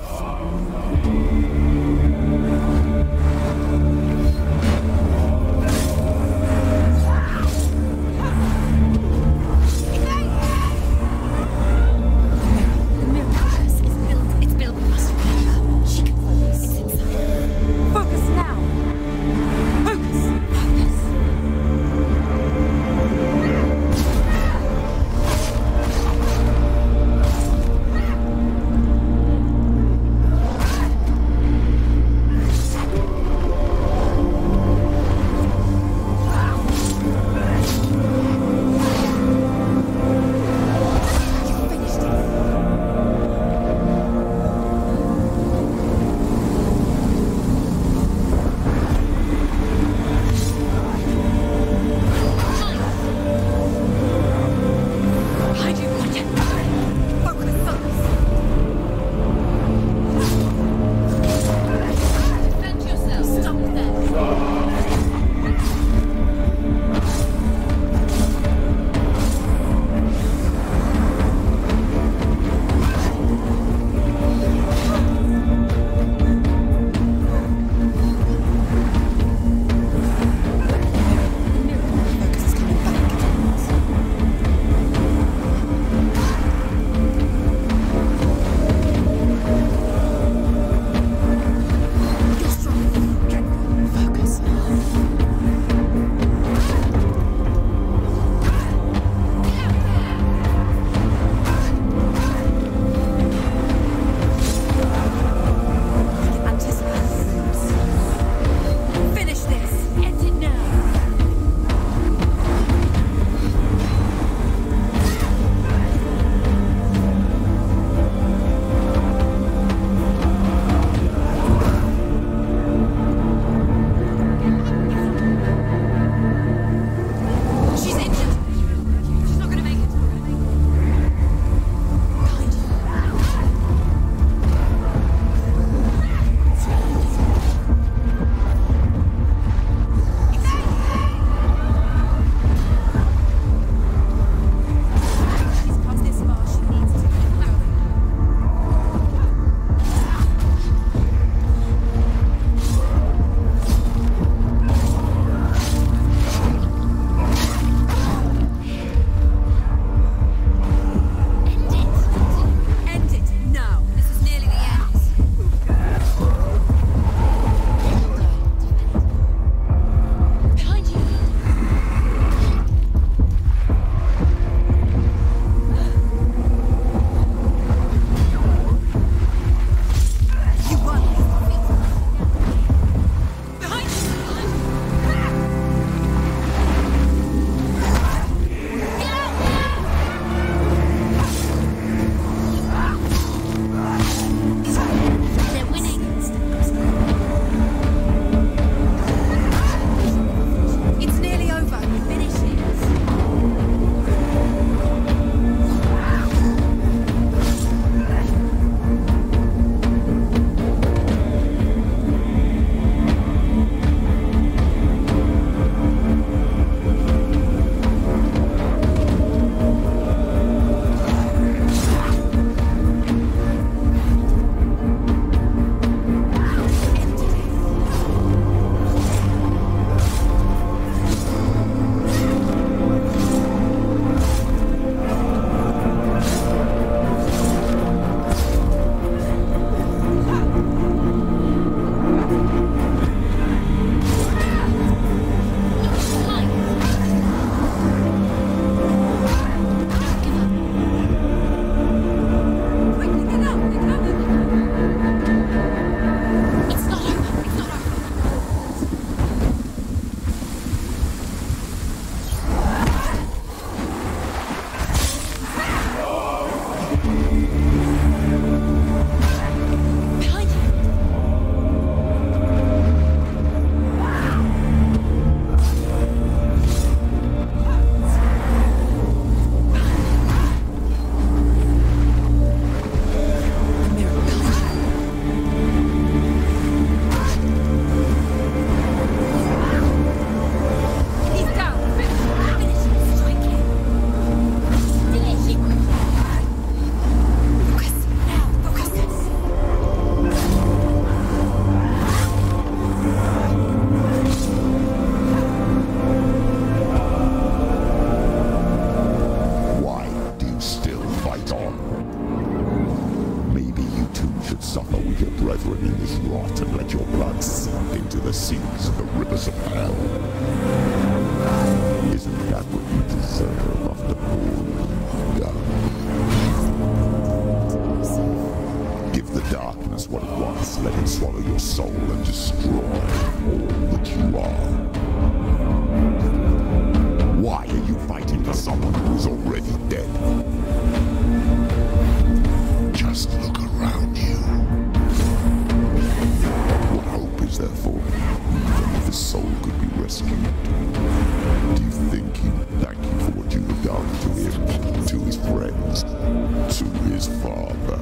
his father.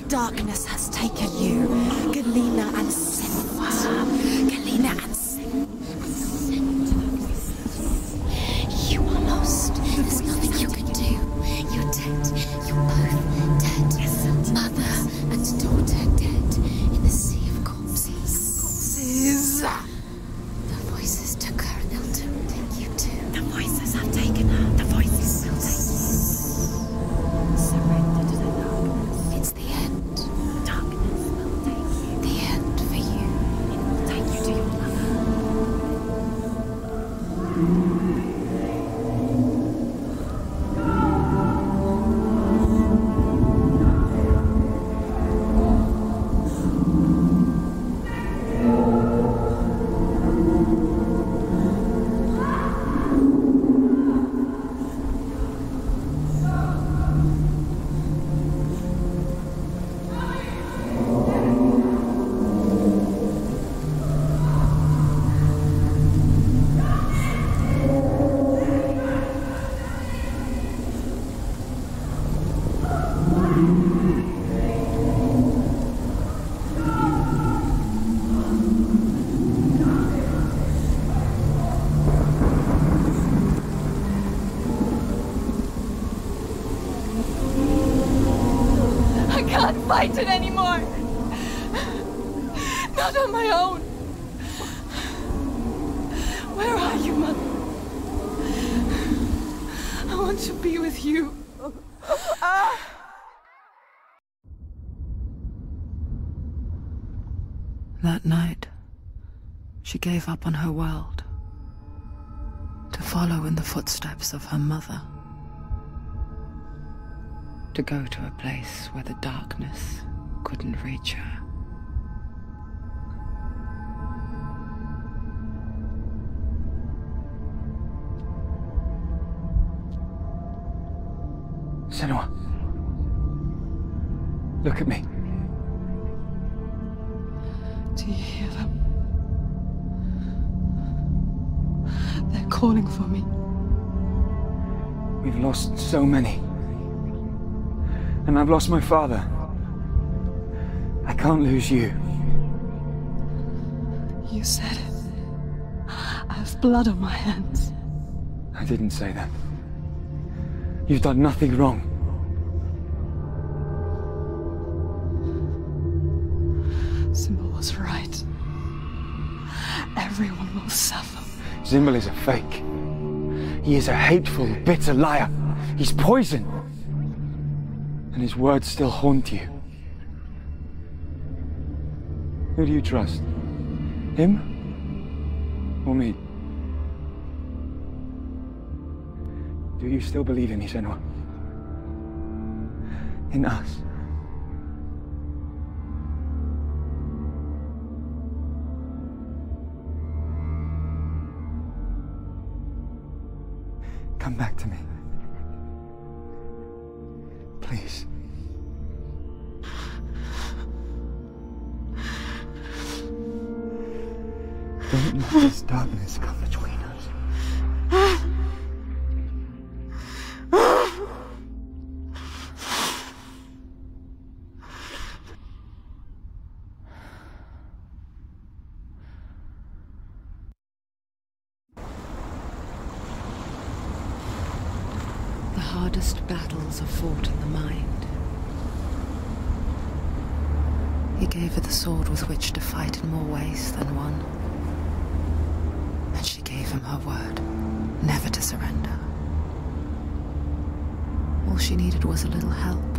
Darkness has taken you, Galena and Senua. Galena and Senua. You are lost. There's nothing you can do. You're dead. You're both dead. Mother and daughter dead in the sea of corpses. The voices took her and they'll take you too. The voices have taken her. The voices will take you. Surrender to the darkness. It's the end. Darkness will take you. The end for you. It will take you to your mother. Fight it anymore. Not on my own. Where are you, Mother? I want to be with you. That night, she gave up on her world to follow in the footsteps of her mother. To go to a place where the darkness couldn't reach her. Senua. Look at me. Do you hear them? They're calling for me. We've lost so many. And I've lost my father. I can't lose you. You said it. I have blood on my hands. I didn't say that. You've done nothing wrong. Simba was right. Everyone will suffer. Zimbel is a fake. He is a hateful, bitter liar. He's poison. And his words still haunt you. Who do you trust? Him? Or me? Do you still believe in me, Senua? In us? Come back to me. Please. Don't let this darkness come between us. The hardest battles are fought in the mind. He gave her the sword with which to fight in more ways than one. And she gave him her word, never to surrender. All she needed was a little help.